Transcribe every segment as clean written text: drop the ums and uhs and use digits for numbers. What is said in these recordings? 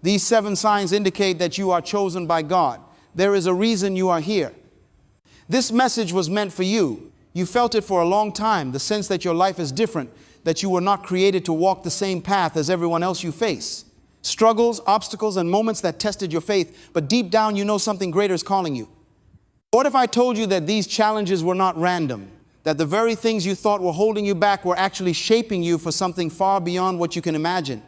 These 7 signs indicate that you are chosen by God. There is a reason you are here. This message was meant for you. You felt it for a long time, the sense that your life is different, that you were not created to walk the same path as everyone else you face. Struggles, obstacles, and moments that tested your faith, but deep down you know something greater is calling you. What if I told you that these challenges were not random, that the very things you thought were holding you back were actually shaping you for something far beyond what you can imagine?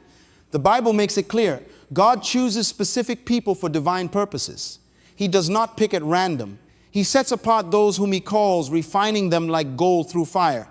The Bible makes it clear. God chooses specific people for divine purposes. He does not pick at random. He sets apart those whom He calls, refining them like gold through fire.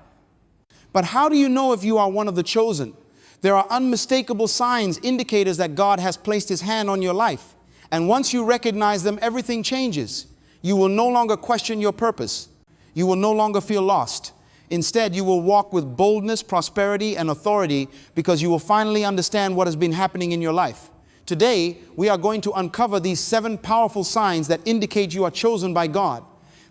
But how do you know if you are one of the chosen? There are unmistakable signs, indicators that God has placed His hand on your life. And once you recognize them, everything changes. You will no longer question your purpose. You will no longer feel lost. Instead, you will walk with boldness, prosperity, and authority because you will finally understand what has been happening in your life. Today, we are going to uncover these 7 powerful signs that indicate you are chosen by God.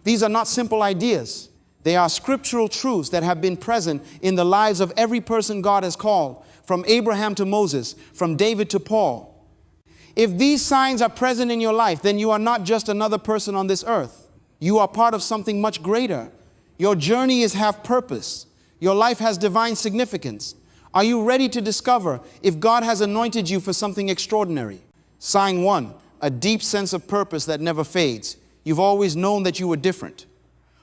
These are not simple ideas. They are scriptural truths that have been present in the lives of every person God has called, from Abraham to Moses, from David to Paul. If these signs are present in your life, then you are not just another person on this earth. You are part of something much greater. Your journey have purpose. Your life has divine significance. Are you ready to discover if God has anointed you for something extraordinary? Sign 1, a deep sense of purpose that never fades. You've always known that you were different.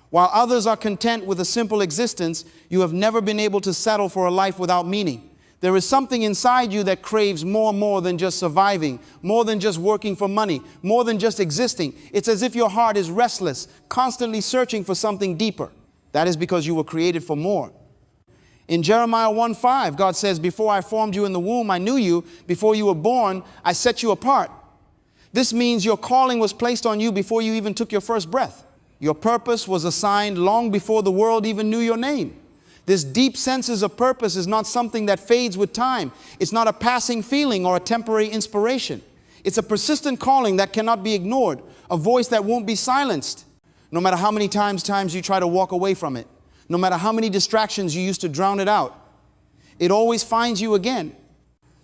While others are content with a simple existence, you have never been able to settle for a life without meaning. There is something inside you that craves more than just surviving, more than just working for money, more than just existing. It's as if your heart is restless, constantly searching for something deeper. That is because you were created for more. In Jeremiah 1:5, God says, "Before I formed you in the womb, I knew you. Before you were born, I set you apart." This means your calling was placed on you before you even took your first breath. Your purpose was assigned long before the world even knew your name. This deep sense of purpose is not something that fades with time. It's not a passing feeling or a temporary inspiration. It's a persistent calling that cannot be ignored, a voice that won't be silenced, no matter how many times you try to walk away from it, no matter how many distractions you used to drown it out. It always finds you again.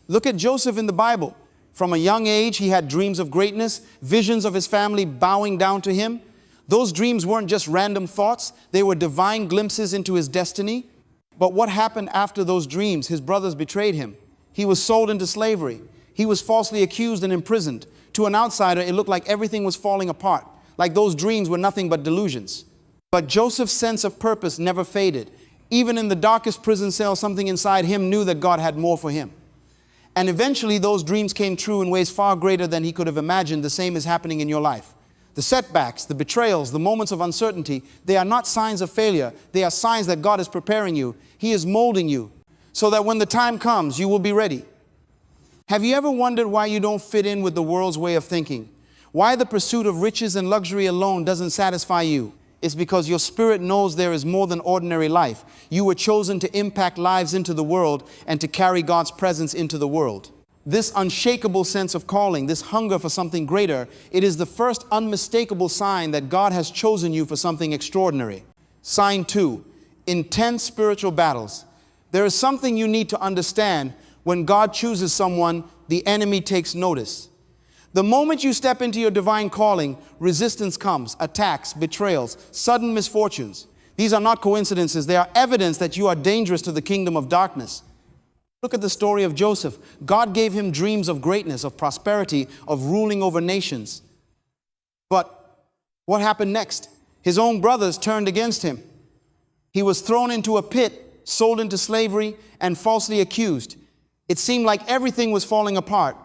Look at Joseph in the Bible. From a young age, he had dreams of greatness, visions of his family bowing down to him. Those dreams weren't just random thoughts. They were divine glimpses into his destiny. But what happened after those dreams? His brothers betrayed him. He was sold into slavery. He was falsely accused and imprisoned. To an outsider, it looked like everything was falling apart, like those dreams were nothing but delusions. But Joseph's sense of purpose never faded. Even in the darkest prison cell, something inside him knew that God had more for him. And eventually those dreams came true in ways far greater than he could have imagined. The same is happening in your life. The setbacks, the betrayals, the moments of uncertainty, they are not signs of failure. They are signs that God is preparing you. He is molding you so that when the time comes, you will be ready. Have you ever wondered why you don't fit in with the world's way of thinking? Why the pursuit of riches and luxury alone doesn't satisfy you? It's because your spirit knows there is more than ordinary life. You were chosen to impact lives into the world and to carry God's presence into the world. This unshakable sense of calling, this hunger for something greater, it is the first unmistakable sign that God has chosen you for something extraordinary. Sign 2, intense spiritual battles. There is something you need to understand. When God chooses someone, the enemy takes notice. The moment you step into your divine calling, resistance comes, attacks, betrayals, sudden misfortunes. These are not coincidences. They are evidence that you are dangerous to the kingdom of darkness. Look at the story of Joseph. God gave him dreams of greatness, of prosperity, of ruling over nations. But what happened next? His own brothers turned against him. He was thrown into a pit, sold into slavery, and falsely accused. It seemed like everything was falling apart.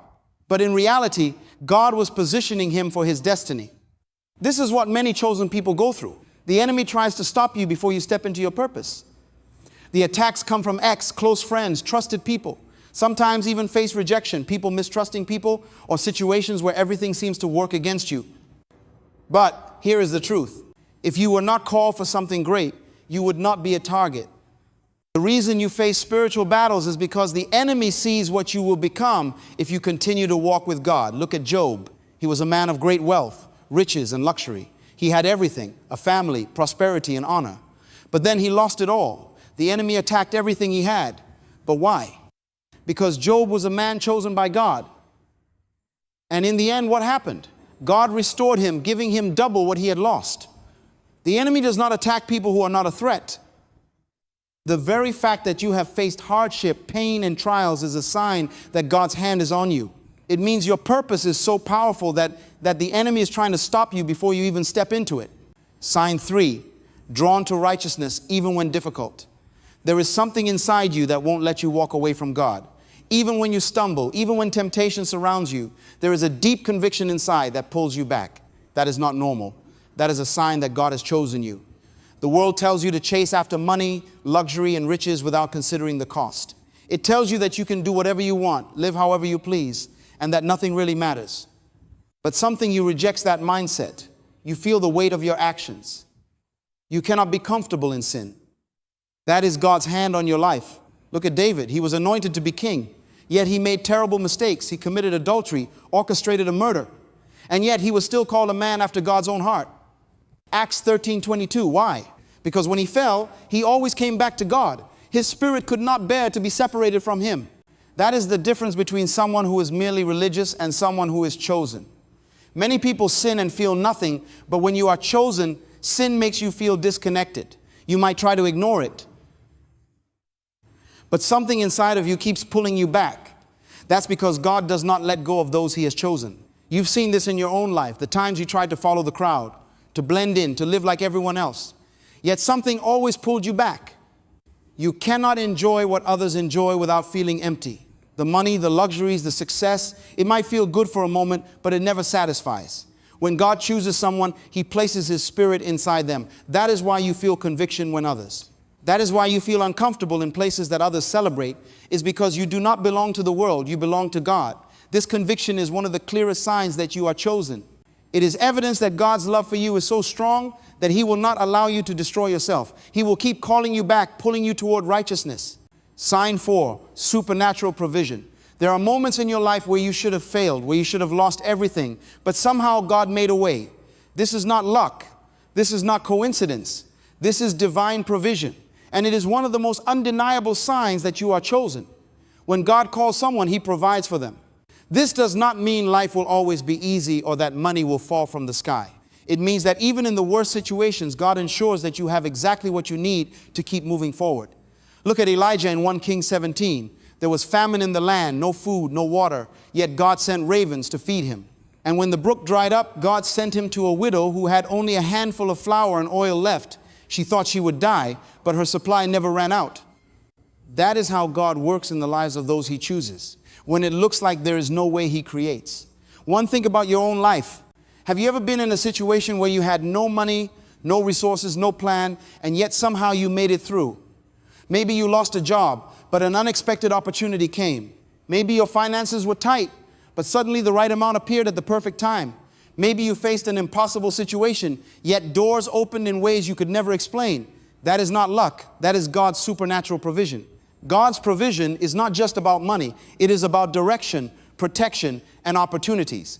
But in reality, God was positioning him for his destiny. This is what many chosen people go through. The enemy tries to stop you before you step into your purpose. The attacks come from close friends, trusted people. Sometimes even face rejection, people mistrusting people, or situations where everything seems to work against you. But here is the truth. If you were not called for something great, you would not be a target. The reason you face spiritual battles is because the enemy sees what you will become if you continue to walk with God. Look at Job. He was a man of great wealth, riches, and luxury. He had everything, a family, prosperity, and honor. But then he lost it all. The enemy attacked everything he had. But why? Because Job was a man chosen by God. And in the end, what happened? God restored him, giving him double what he had lost. The enemy does not attack people who are not a threat. The very fact that you have faced hardship, pain, and trials is a sign that God's hand is on you. It means your purpose is so powerful that the enemy is trying to stop you before you even step into it. Sign 3, drawn to righteousness even when difficult. There is something inside you that won't let you walk away from God. Even when you stumble, even when temptation surrounds you, there is a deep conviction inside that pulls you back. That is not normal. That is a sign that God has chosen you. The world tells you to chase after money, luxury, and riches without considering the cost. It tells you that you can do whatever you want, live however you please, and that nothing really matters. But something you rejects that mindset. You feel the weight of your actions. You cannot be comfortable in sin. That is God's hand on your life. Look at David. He was anointed to be king, yet he made terrible mistakes. He committed adultery, orchestrated a murder, and yet he was still called a man after God's own heart. Acts 13:22. Why? Because when he fell, he always came back to God. His spirit could not bear to be separated from him. That is the difference between someone who is merely religious and someone who is chosen. Many people sin and feel nothing, but when you are chosen, sin makes you feel disconnected. You might try to ignore it, but something inside of you keeps pulling you back. That's because God does not let go of those he has chosen. You've seen this in your own life, the times you tried to follow the crowd, to blend in, to live like everyone else. Yet something always pulled you back. You cannot enjoy what others enjoy without feeling empty. The money, the luxuries, the success, it might feel good for a moment, but it never satisfies. When God chooses someone, he places his spirit inside them. That is why you feel conviction when others. That is why you feel uncomfortable in places that others celebrate, is because you do not belong to the world, you belong to God. This conviction is one of the clearest signs that you are chosen. It is evidence that God's love for you is so strong that he will not allow you to destroy yourself. He will keep calling you back, pulling you toward righteousness. Sign 4, supernatural provision. There are moments in your life where you should have failed, where you should have lost everything, but somehow God made a way. This is not luck. This is not coincidence. This is divine provision. And it is one of the most undeniable signs that you are chosen. When God calls someone, he provides for them. This does not mean life will always be easy or that money will fall from the sky. It means that even in the worst situations, God ensures that you have exactly what you need to keep moving forward. Look at Elijah in 1 Kings 17. There was famine in the land, no food, no water, yet God sent ravens to feed him. And when the brook dried up, God sent him to a widow who had only a handful of flour and oil left. She thought she would die, but her supply never ran out. That is how God works in the lives of those he chooses, when it looks like there is no way he creates. One thing about your own life. Have you ever been in a situation where you had no money, no resources, no plan, and yet somehow you made it through? Maybe you lost a job, but an unexpected opportunity came. Maybe your finances were tight, but suddenly the right amount appeared at the perfect time. Maybe you faced an impossible situation, yet doors opened in ways you could never explain. That is not luck. That is God's supernatural provision. God's provision is not just about money. It is about direction, protection, and opportunities.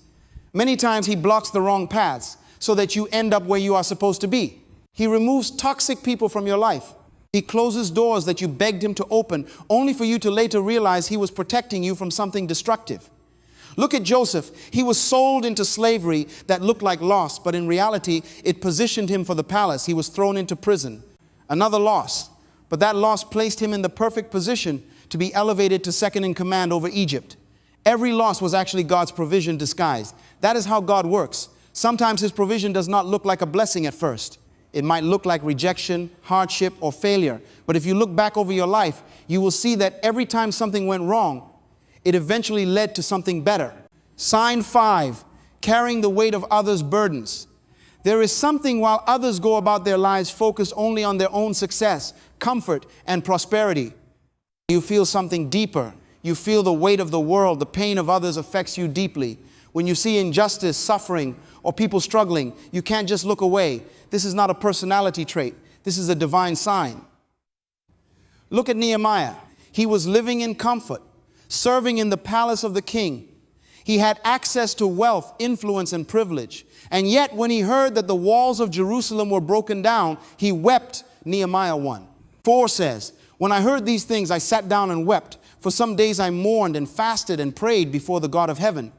Many times he blocks the wrong paths so that you end up where you are supposed to be. He removes toxic people from your life. He closes doors that you begged him to open, only for you to later realize he was protecting you from something destructive. Look at Joseph. He was sold into slavery that looked like loss, but in reality, it positioned him for the palace. He was thrown into prison. Another loss. But that loss placed him in the perfect position to be elevated to second in command over Egypt. Every loss was actually God's provision disguised. That is how God works. Sometimes his provision does not look like a blessing at first. It might look like rejection, hardship, or failure. But if you look back over your life, you will see that every time something went wrong, it eventually led to something better. Sign 5, carrying the weight of others' burdens. There is something while others go about their lives focused only on their own success, comfort, and prosperity. You feel something deeper. You feel the weight of the world. The pain of others affects you deeply. When you see injustice, suffering, or people struggling, you can't just look away. This is not a personality trait. This is a divine sign. Look at Nehemiah. He was living in comfort, serving in the palace of the king. He had access to wealth, influence, and privilege. And yet, when he heard that the walls of Jerusalem were broken down, he wept. Nehemiah 1:4 says, "When I heard these things, I sat down and wept. For some days I mourned and fasted and prayed before the God of heaven."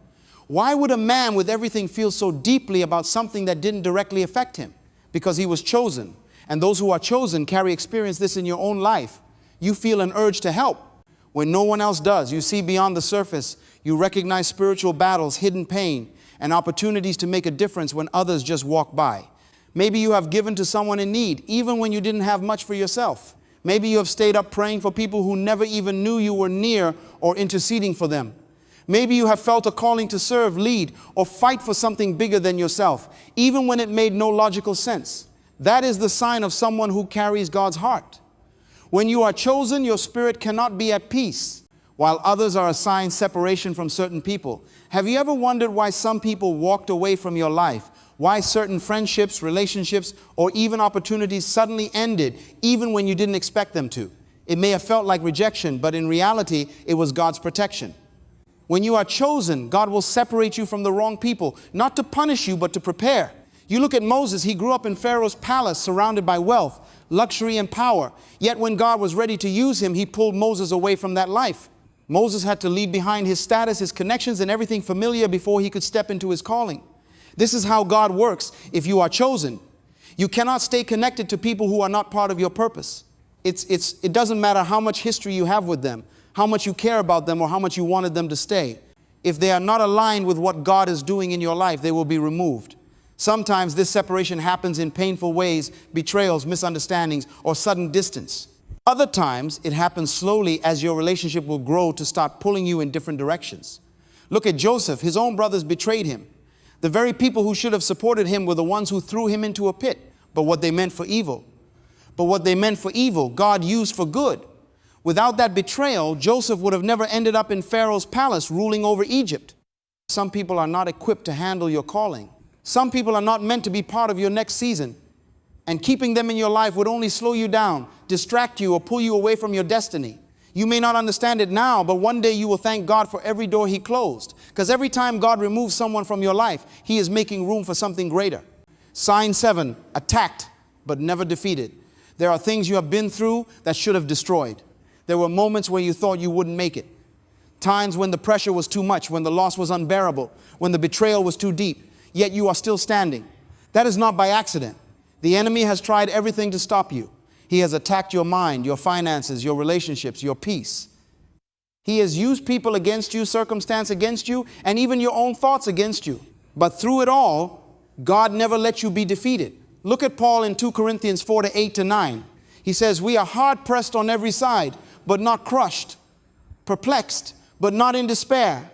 Why would a man with everything feel so deeply about something that didn't directly affect him? Because he was chosen. And those who are chosen experience this in your own life. You feel an urge to help when no one else does. You see beyond the surface. You recognize spiritual battles, hidden pain, and opportunities to make a difference when others just walk by. Maybe you have given to someone in need, even when you didn't have much for yourself. Maybe you have stayed up praying for people who never even knew you were near or interceding for them. Maybe you have felt a calling to serve, lead, or fight for something bigger than yourself, even when it made no logical sense. That is the sign of someone who carries God's heart. When you are chosen, your spirit cannot be at peace, while others are assigned separation from certain people. Have you ever wondered why some people walked away from your life? Why certain friendships, relationships, or even opportunities suddenly ended, even when you didn't expect them to? It may have felt like rejection, but in reality, it was God's protection. When you are chosen, God will separate you from the wrong people, not to punish you, but to prepare. You look at Moses, he grew up in Pharaoh's palace, surrounded by wealth, luxury, and power. Yet when God was ready to use him, he pulled Moses away from that life. Moses had to leave behind his status, his connections, and everything familiar before he could step into his calling. This is how God works if you are chosen. You cannot stay connected to people who are not part of your purpose. It doesn't matter how much history you have with them, how much you care about them, or how much you wanted them to stay. If they are not aligned with what God is doing in your life, they will be removed. Sometimes this separation happens in painful ways, betrayals, misunderstandings, or sudden distance. Other times, it happens slowly as your relationship will grow to start pulling you in different directions. Look at Joseph. His own brothers betrayed him. The very people who should have supported him were the ones who threw him into a pit. But what they meant for evil, God used for good. Without that betrayal, Joseph would have never ended up in Pharaoh's palace ruling over Egypt. Some people are not equipped to handle your calling. Some people are not meant to be part of your next season. And keeping them in your life would only slow you down, distract you, or pull you away from your destiny. You may not understand it now, but one day you will thank God for every door he closed. Because every time God removes someone from your life, he is making room for something greater. Sign 7, attacked but never defeated. There are things you have been through that should have destroyed. There were moments where you thought you wouldn't make it. Times when the pressure was too much, when the loss was unbearable, when the betrayal was too deep, yet you are still standing. That is not by accident. The enemy has tried everything to stop you. He has attacked your mind, your finances, your relationships, your peace. He has used people against you, circumstance against you, and even your own thoughts against you. But through it all, God never let you be defeated. Look at Paul in 2 Corinthians 4:8-9. He says, we are hard pressed on every side, but not crushed, perplexed, but not in despair,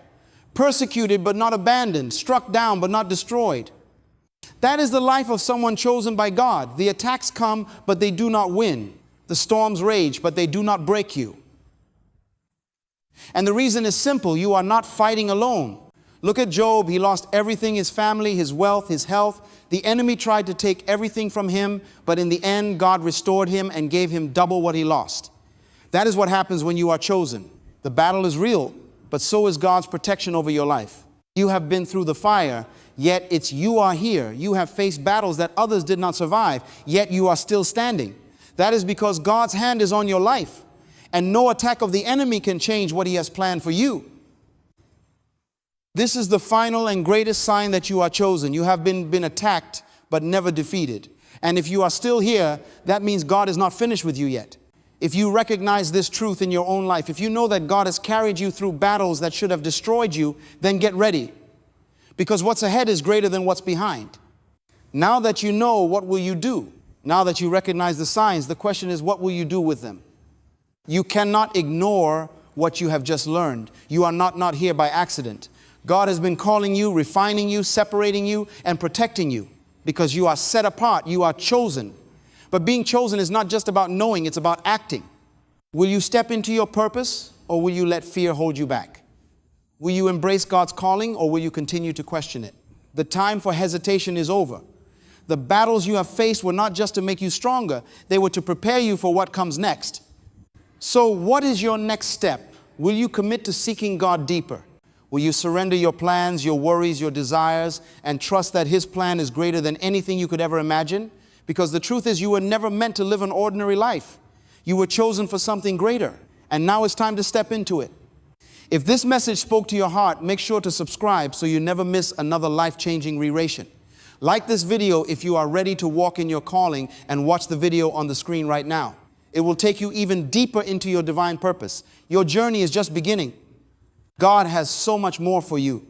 persecuted, but not abandoned, struck down, but not destroyed. That is the life of someone chosen by God. The attacks come, but they do not win. The storms rage, but they do not break you. And the reason is simple. You are not fighting alone. Look at Job. He lost everything, his family, his wealth, his health. The enemy tried to take everything from him, but in the end, God restored him and gave him double what he lost. That is what happens when you are chosen. The battle is real, but so is God's protection over your life. You have been through the fire, yet you are here. You have faced battles that others did not survive, yet you are still standing. That is because God's hand is on your life, and no attack of the enemy can change what he has planned for you. This is the final and greatest sign that you are chosen. You have been attacked, but never defeated. And if you are still here, that means God is not finished with you yet. If you recognize this truth in your own life, if you know that God has carried you through battles that should have destroyed you, then get ready. Because what's ahead is greater than what's behind. Now that you know, what will you do? Now that you recognize the signs, the question is, what will you do with them? You cannot ignore what you have just learned. You are not here by accident. God has been calling you, refining you, separating you, and protecting you because you are set apart. You are chosen. But being chosen is not just about knowing, it's about acting. Will you step into your purpose, or will you let fear hold you back? Will you embrace God's calling, or will you continue to question it? The time for hesitation is over. The battles you have faced were not just to make you stronger, they were to prepare you for what comes next. So what is your next step? Will you commit to seeking God deeper? Will you surrender your plans, your worries, your desires, and trust that His plan is greater than anything you could ever imagine? Because the truth is, you were never meant to live an ordinary life. You were chosen for something greater, and now it's time to step into it. If this message spoke to your heart, make sure to subscribe so you never miss another life-changing reration. Like this video if you are ready to walk in your calling, and watch the video on the screen right now. It will take you even deeper into your divine purpose. Your journey is just beginning. God has so much more for you.